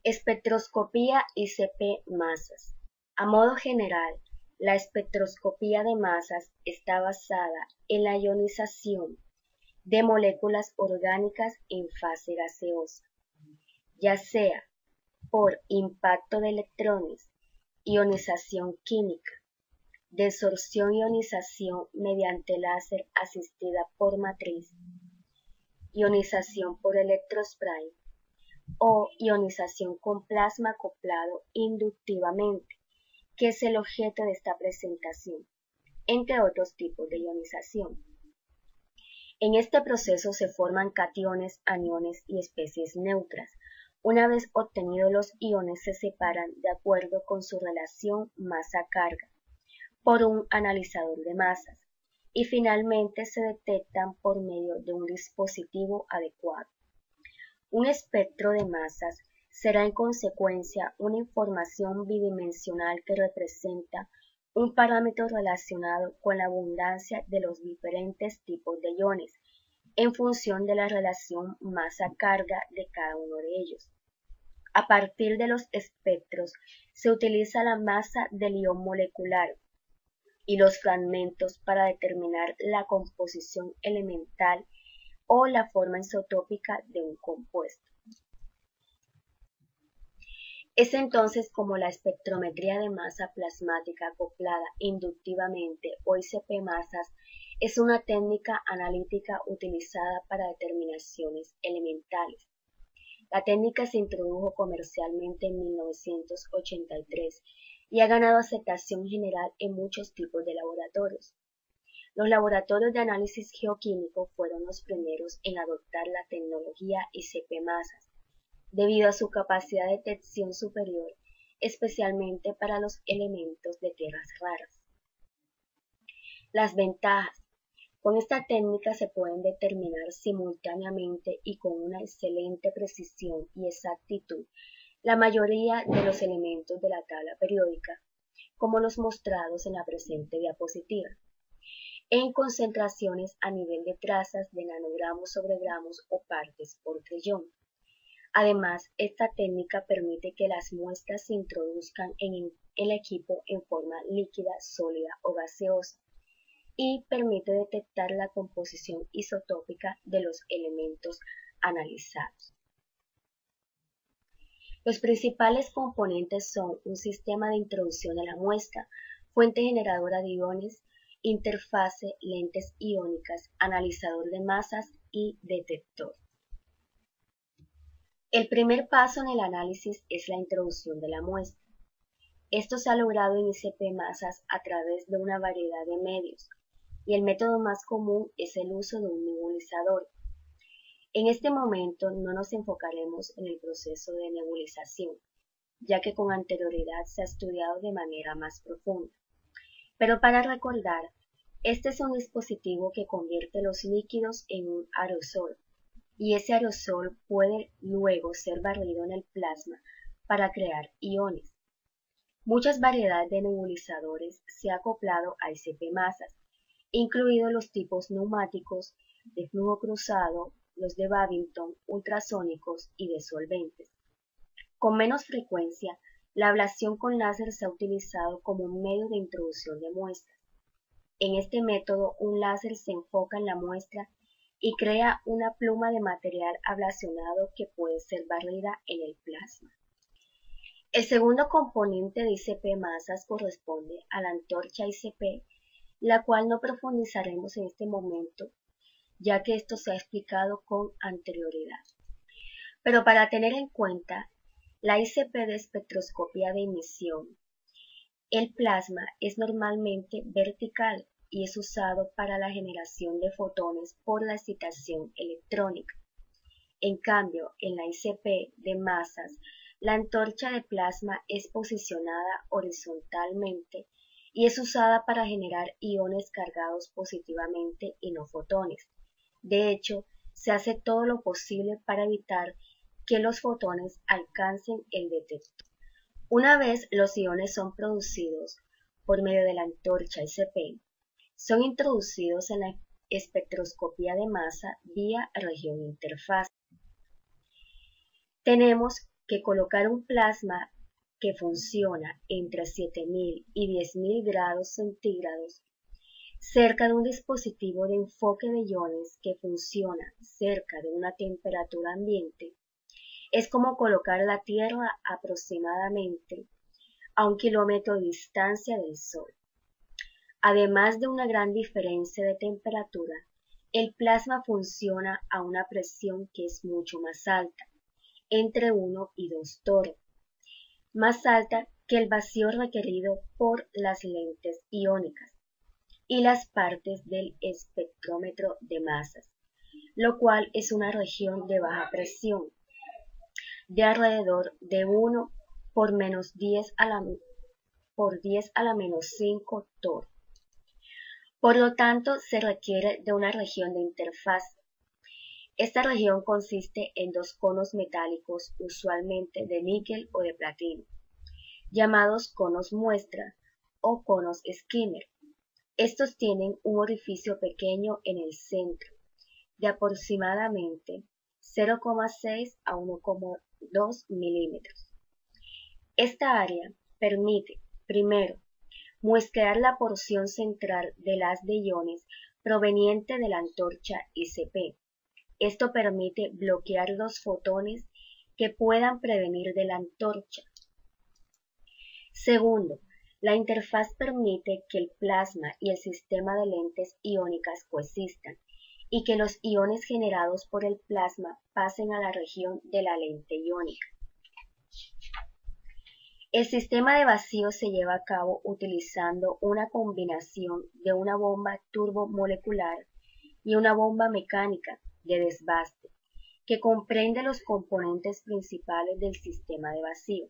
Espectroscopía ICP masas. A modo general, la espectroscopía de masas está basada en la ionización de moléculas orgánicas en fase gaseosa, ya sea por impacto de electrones, ionización química, desorción-ionización mediante láser asistida por matriz, ionización por electrospray o ionización con plasma acoplado inductivamente, que es el objeto de esta presentación, entre otros tipos de ionización. En este proceso se forman cationes, aniones y especies neutras. Una vez obtenidos los iones se separan de acuerdo con su relación masa-carga por un analizador de masas y finalmente se detectan por medio de un dispositivo adecuado. Un espectro de masas será en consecuencia una información bidimensional que representa un parámetro relacionado con la abundancia de los diferentes tipos de iones en función de la relación masa-carga de cada uno de ellos. A partir de los espectros se utiliza la masa del ion molecular y los fragmentos para determinar la composición elemental o la forma isotópica de un compuesto. Es entonces como la espectrometría de masa plasmática acoplada inductivamente o ICP masas es una técnica analítica utilizada para determinaciones elementales. La técnica se introdujo comercialmente en 1983 y ha ganado aceptación general en muchos tipos de laboratorios. Los laboratorios de análisis geoquímico fueron los primeros en adoptar la tecnología ICP masas, debido a su capacidad de detección superior, especialmente para los elementos de tierras raras. Las ventajas. Con esta técnica se pueden determinar simultáneamente y con una excelente precisión y exactitud la mayoría de los elementos de la tabla periódica, como los mostrados en la presente diapositiva, en concentraciones a nivel de trazas de nanogramos sobre gramos o partes por trillón. Además, esta técnica permite que las muestras se introduzcan en el equipo en forma líquida, sólida o gaseosa y permite detectar la composición isotópica de los elementos analizados. Los principales componentes son un sistema de introducción de la muestra, fuente generadora de iones, interfase, lentes iónicas, analizador de masas y detector. El primer paso en el análisis es la introducción de la muestra. Esto se ha logrado en ICP masas a través de una variedad de medios, y el método más común es el uso de un nebulizador. En este momento no nos enfocaremos en el proceso de nebulización, ya que con anterioridad se ha estudiado de manera más profunda. Pero para recordar, este es un dispositivo que convierte los líquidos en un aerosol, y ese aerosol puede luego ser barrido en el plasma para crear iones. Muchas variedades de nebulizadores se han acoplado a ICP masas, incluidos los tipos neumáticos, de flujo cruzado, los de Babington, ultrasónicos y de solventes. Con menos frecuencia, la ablación con láser se ha utilizado como un medio de introducción de muestras. En este método, un láser se enfoca en la muestra y crea una pluma de material ablacionado que puede ser barrida en el plasma. El segundo componente de ICP masas corresponde a la antorcha ICP, la cual no profundizaremos en este momento, ya que esto se ha explicado con anterioridad. Pero para tener en cuenta la ICP de espectroscopía de emisión, el plasma es normalmente vertical y es usado para la generación de fotones por la excitación electrónica. En cambio, en la ICP de masas, la antorcha de plasma es posicionada horizontalmente y es usada para generar iones cargados positivamente y no fotones. De hecho, se hace todo lo posible para evitar que los fotones alcancen el detector. Una vez los iones son producidos por medio de la antorcha ICP, son introducidos en la espectroscopía de masa vía región interfase. Tenemos que colocar un plasma que funciona entre 7000 y 10.000 grados centígrados cerca de un dispositivo de enfoque de iones que funciona cerca de una temperatura ambiente es como colocar la Tierra aproximadamente a 1 kilómetro de distancia del Sol. Además de una gran diferencia de temperatura, el plasma funciona a una presión que es mucho más alta, entre 1 y 2 torr, más alta que el vacío requerido por las lentes iónicas y las partes del espectrómetro de masas, lo cual es una región de baja presión, de alrededor de 1 por menos 10 a la menos 5 torr. Por lo tanto, se requiere de una región de interfaz. Esta región consiste en dos conos metálicos, usualmente de níquel o de platino, llamados conos muestra o conos skimmer. Estos tienen un orificio pequeño en el centro, de aproximadamente 0,6 a 1,2 milímetros. Esta área permite, primero, muestrear la porción central del haz de iones proveniente de la antorcha ICP. Esto permite bloquear los fotones que puedan prevenir de la antorcha. Segundo, la interfaz permite que el plasma y el sistema de lentes iónicas coexistan y que los iones generados por el plasma pasen a la región de la lente iónica. El sistema de vacío se lleva a cabo utilizando una combinación de una bomba turbomolecular y una bomba mecánica de desbaste, que comprende los componentes principales del sistema de vacío.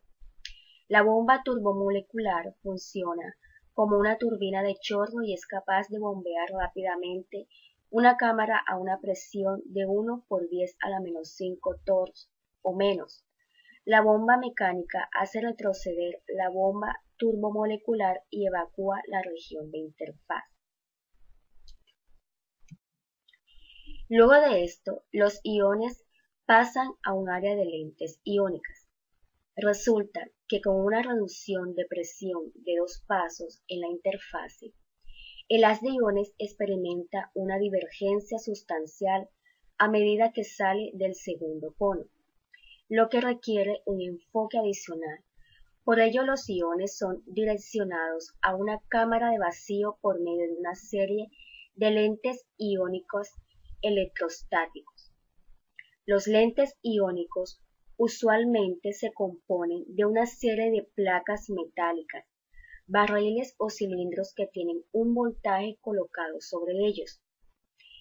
La bomba turbomolecular funciona como una turbina de chorro y es capaz de bombear rápidamente una cámara a una presión de 1 por 10 a la menos 5 torr o menos. La bomba mecánica hace retroceder la bomba turbomolecular y evacúa la región de interfaz. Luego de esto, los iones pasan a un área de lentes iónicas. Resulta que con una reducción de presión de 2 pasos en la interfase, el haz de iones experimenta una divergencia sustancial a medida que sale del segundo cono, lo que requiere un enfoque adicional. Por ello, los iones son direccionados a una cámara de vacío por medio de una serie de lentes iónicos electrostáticos. Los lentes iónicos usualmente se componen de una serie de placas metálicas, barriles o cilindros que tienen un voltaje colocado sobre ellos.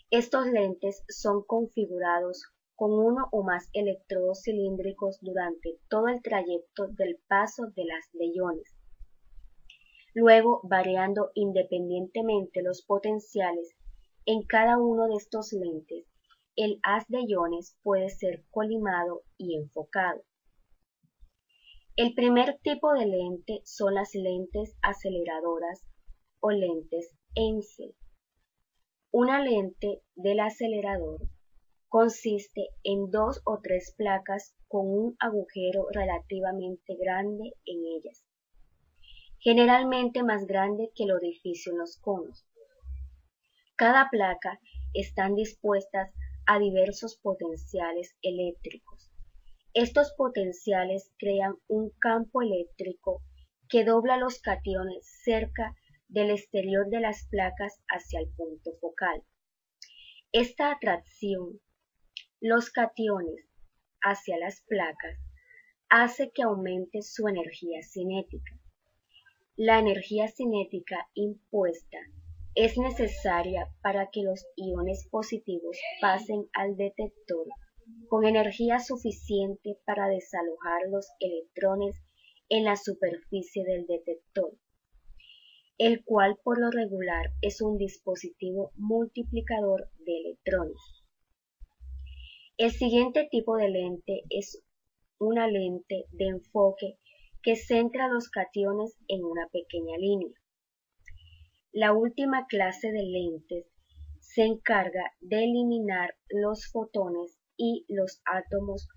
Estos lentes son configurados con uno o más electrodos cilíndricos durante todo el trayecto del paso del haz de iones. Luego, variando independientemente los potenciales en cada uno de estos lentes, el haz de iones puede ser colimado y enfocado. El primer tipo de lente son las lentes aceleradoras o lentes Einsel. Una lente del acelerador consiste en 2 o 3 placas con un agujero relativamente grande en ellas, generalmente más grande que el orificio en los conos. Cada placa están dispuestas a diversos potenciales eléctricos. Estos potenciales crean un campo eléctrico que dobla los cationes cerca del exterior de las placas hacia el punto focal. Esta atracción, los cationes hacia las placas, hace que aumente su energía cinética. La energía cinética impuesta es necesaria para que los iones positivos pasen al detector con energía suficiente para desalojar los electrones en la superficie del detector, el cual por lo regular es un dispositivo multiplicador de electrones. El siguiente tipo de lente es una lente de enfoque que centra los cationes en una pequeña línea. La última clase de lentes se encarga de eliminar los fotones y los átomos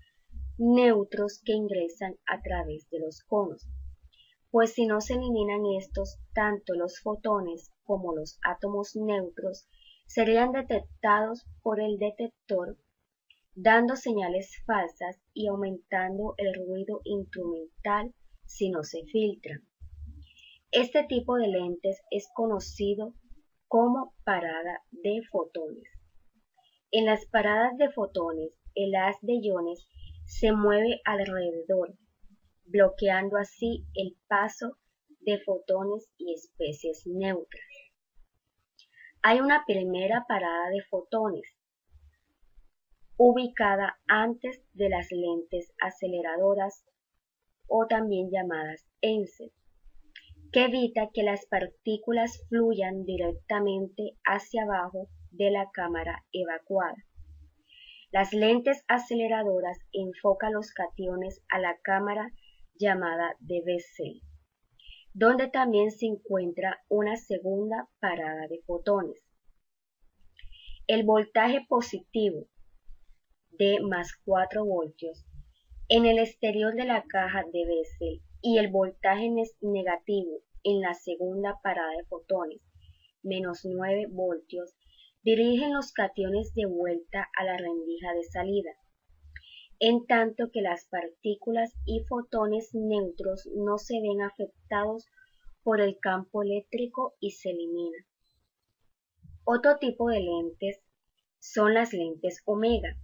neutros que ingresan a través de los conos, pues si no se eliminan estos, tanto los fotones como los átomos neutros serían detectados por el detector, dando señales falsas y aumentando el ruido instrumental si no se filtran. Este tipo de lentes es conocido como parada de fotones. En las paradas de fotones, el haz de iones se mueve alrededor, bloqueando así el paso de fotones y especies neutras. Hay una primera parada de fotones, ubicada antes de las lentes aceleradoras o también llamadas ENSE, que evita que las partículas fluyan directamente hacia abajo de la cámara evacuada. Las lentes aceleradoras enfocan los cationes a la cámara llamada de Bessel, donde también se encuentra una segunda parada de fotones. El voltaje positivo de más 4 voltios en el exterior de la caja de Bessel y el voltaje negativo en la segunda parada de fotones, menos 9 voltios, dirigen los cationes de vuelta a la rendija de salida, en tanto que las partículas y fotones neutros no se ven afectados por el campo eléctrico y se eliminan. Otro tipo de lentes son las lentes omega,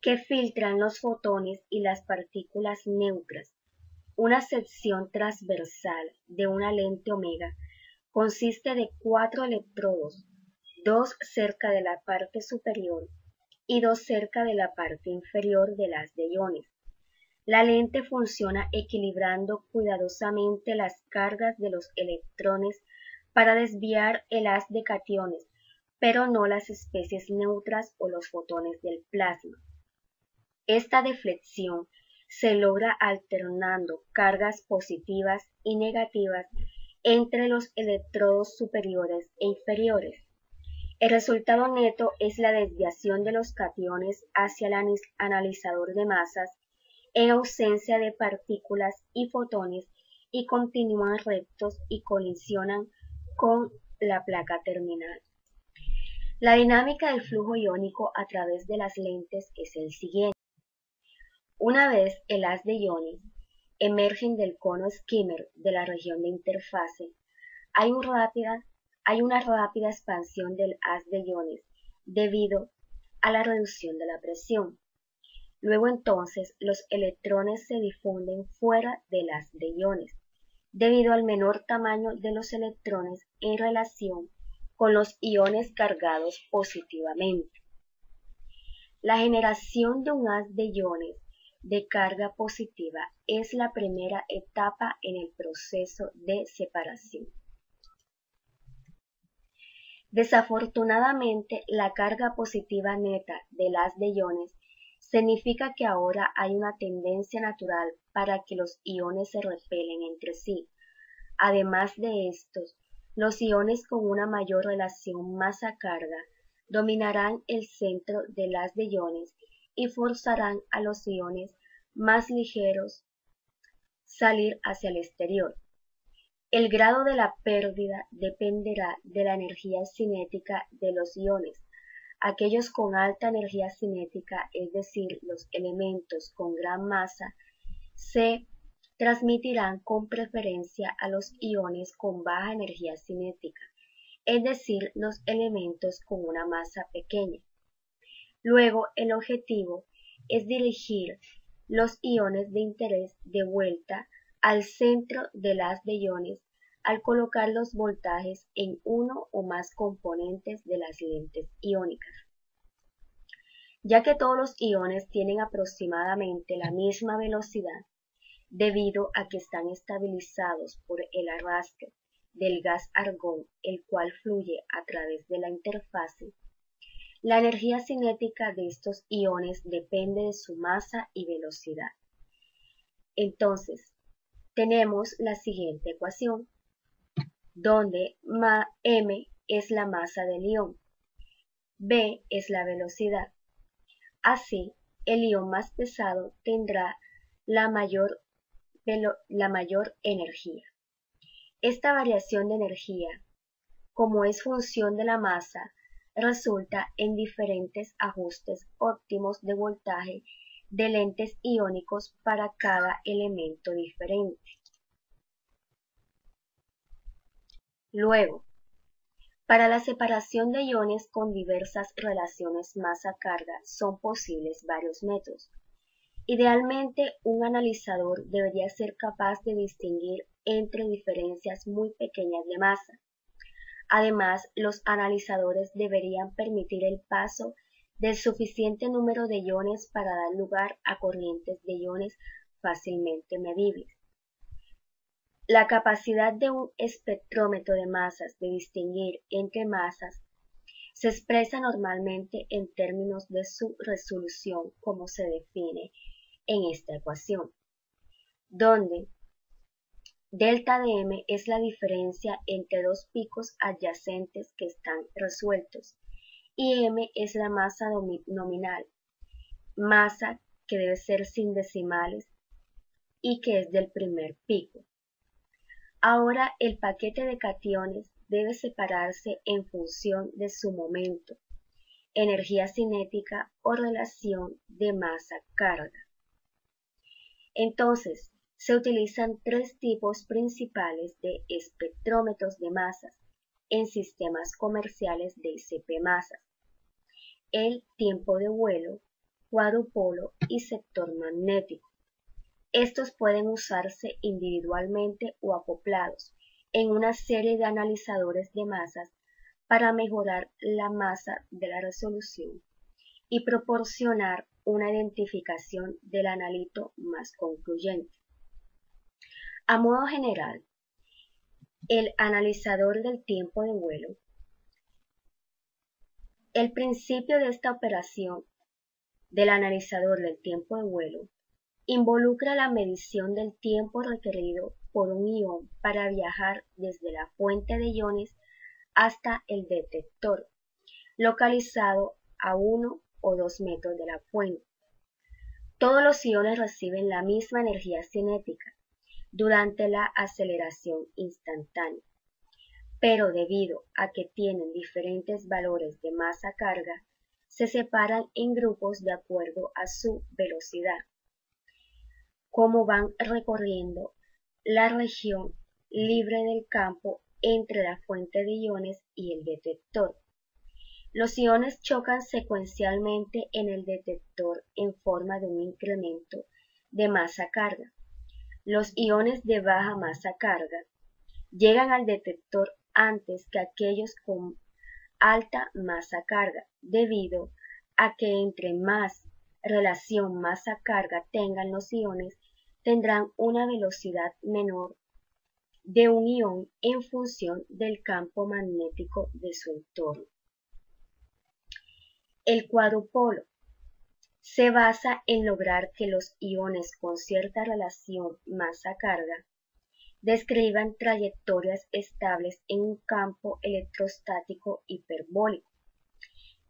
que filtran los fotones y las partículas neutras. Una sección transversal de una lente omega consiste de 4 electrodos, 2 cerca de la parte superior y 2 cerca de la parte inferior del haz de iones. La lente funciona equilibrando cuidadosamente las cargas de los electrones para desviar el haz de cationes, pero no las especies neutras o los fotones del plasma. Esta deflexión se logra alternando cargas positivas y negativas entre los electrodos superiores e inferiores. El resultado neto es la desviación de los cationes hacia el analizador de masas en ausencia de partículas y fotones y continúan rectos y colisionan con la placa terminal. La dinámica del flujo iónico a través de las lentes es el siguiente. Una vez el haz de iones emergen del cono skimmer de la región de interfase, hay una rápida expansión del haz de iones debido a la reducción de la presión. Luego entonces los electrones se difunden fuera del haz de iones, debido al menor tamaño de los electrones en relación con los iones cargados positivamente. La generación de un haz de iones de carga positiva es la primera etapa en el proceso de separación. Desafortunadamente, la carga positiva neta del haz de iones significa que ahora hay una tendencia natural para que los iones se repelen entre sí. Además de estos, los iones con una mayor relación masa-carga dominarán el centro del haz de iones y forzarán a los iones más ligeros salir hacia el exterior. El grado de la pérdida dependerá de la energía cinética de los iones. Aquellos con alta energía cinética, es decir, los elementos con gran masa, se transmitirán con preferencia a los iones con baja energía cinética, es decir, los elementos con una masa pequeña. Luego, el objetivo es dirigir los iones de interés de vuelta al centro del haz de iones al colocar los voltajes en uno o más componentes de las lentes iónicas. Ya que todos los iones tienen aproximadamente la misma velocidad, debido a que están estabilizados por el arrastre del gas argón, el cual fluye a través de la interfase, la energía cinética de estos iones depende de su masa y velocidad. Entonces, tenemos la siguiente ecuación, donde m es la masa del ion, b es la velocidad. Así, el ion más pesado tendrá la mayor energía. Esta variación de energía, como es función de la masa, resulta en diferentes ajustes óptimos de voltaje de lentes iónicos para cada elemento diferente. Luego, para la separación de iones con diversas relaciones masa-carga son posibles varios métodos. Idealmente, un analizador debería ser capaz de distinguir entre diferencias muy pequeñas de masa. Además, los analizadores deberían permitir el paso del suficiente número de iones para dar lugar a corrientes de iones fácilmente medibles. La capacidad de un espectrómetro de masas de distinguir entre masas se expresa normalmente en términos de su resolución, como se define en esta ecuación, donde delta de m es la diferencia entre dos picos adyacentes que están resueltos y m es la masa nominal, masa que debe ser sin decimales y que es del primer pico. Ahora el paquete de cationes debe separarse en función de su momento, energía cinética o relación de masa-carga. Entonces, se utilizan tres tipos principales de espectrómetros de masas en sistemas comerciales de ICP masas: el tiempo de vuelo, cuadrupolo y sector magnético. Estos pueden usarse individualmente o acoplados en una serie de analizadores de masas para mejorar la masa de la resolución y proporcionar una identificación del analito más concluyente. A modo general, el analizador del tiempo de vuelo. El principio de esta operación del analizador del tiempo de vuelo involucra la medición del tiempo requerido por un ion para viajar desde la fuente de iones hasta el detector, localizado a 1 o 2 metros de la fuente. Todos los iones reciben la misma energía cinética durante la aceleración instantánea, pero debido a que tienen diferentes valores de masa-carga, se separan en grupos de acuerdo a su velocidad, como van recorriendo la región libre del campo entre la fuente de iones y el detector. Los iones chocan secuencialmente en el detector en forma de un incremento de masa-carga. Los iones de baja masa-carga llegan al detector antes que aquellos con alta masa-carga, debido a que entre más relación masa-carga tengan los iones, tendrán una velocidad menor de un ion en función del campo magnético de su entorno. El cuadrupolo se basa en lograr que los iones con cierta relación masa-carga describan trayectorias estables en un campo electrostático hiperbólico,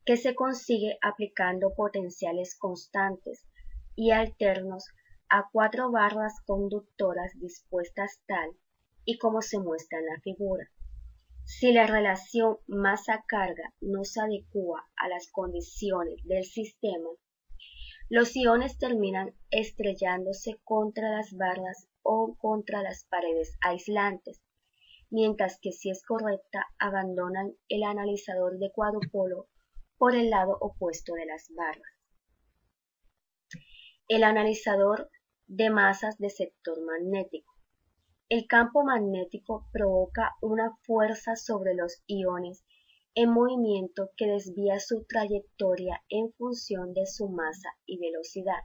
que se consigue aplicando potenciales constantes y alternos a 4 barras conductoras dispuestas tal y como se muestra en la figura. Si la relación masa-carga no se adecua a las condiciones del sistema, los iones terminan estrellándose contra las barras o contra las paredes aislantes, mientras que si es correcta abandonan el analizador de cuadrupolo por el lado opuesto de las barras. El analizador de masas de sector magnético. El campo magnético provoca una fuerza sobre los iones en movimiento que desvía su trayectoria en función de su masa y velocidad.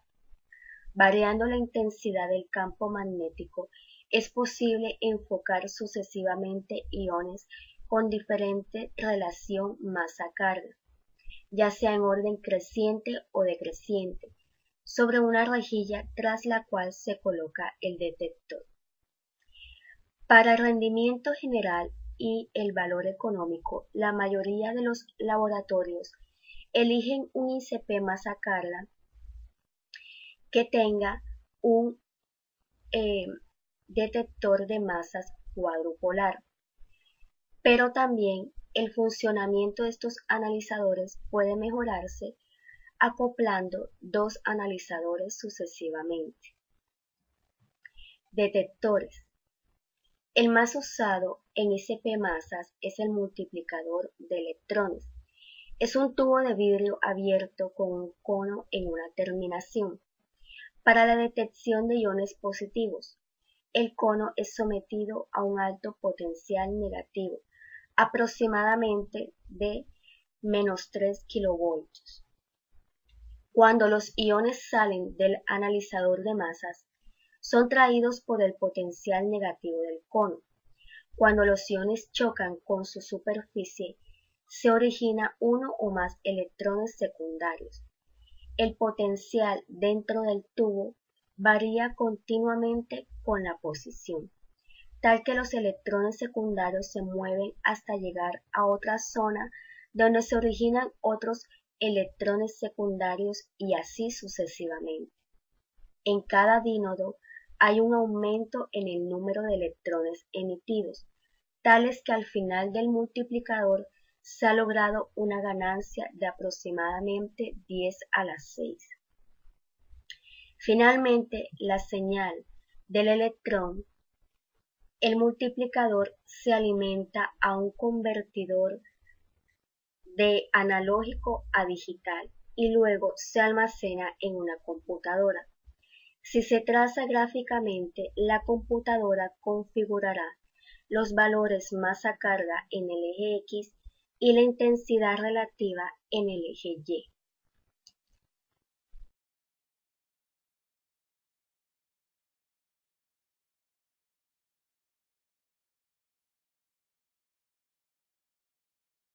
Variando la intensidad del campo magnético, es posible enfocar sucesivamente iones con diferente relación masa-carga, ya sea en orden creciente o decreciente, sobre una rejilla tras la cual se coloca el detector. Para el rendimiento general y el valor económico, la mayoría de los laboratorios eligen un ICP masa-carga que tenga un detector de masas cuadrupolar. Pero también el funcionamiento de estos analizadores puede mejorarse acoplando dos analizadores sucesivamente. Detectores. El más usado en ICP masas es el multiplicador de electrones. Es un tubo de vidrio abierto con un cono en una terminación. Para la detección de iones positivos, el cono es sometido a un alto potencial negativo, aproximadamente de -3 kilovoltios. Cuando los iones salen del analizador de masas, son traídos por el potencial negativo del cono. Cuando los iones chocan con su superficie, se origina uno o más electrones secundarios. El potencial dentro del tubo varía continuamente con la posición, tal que los electrones secundarios se mueven hasta llegar a otra zona donde se originan otros electrones secundarios y así sucesivamente. En cada dínodo hay un aumento en el número de electrones emitidos, tales que al final del multiplicador se ha logrado una ganancia de aproximadamente 10 a la 6. Finalmente, la señal del electrón, el multiplicador se alimenta a un convertidor de analógico a digital y luego se almacena en una computadora. Si se traza gráficamente, la computadora configurará los valores masa carga en el eje X y la intensidad relativa en el eje Y.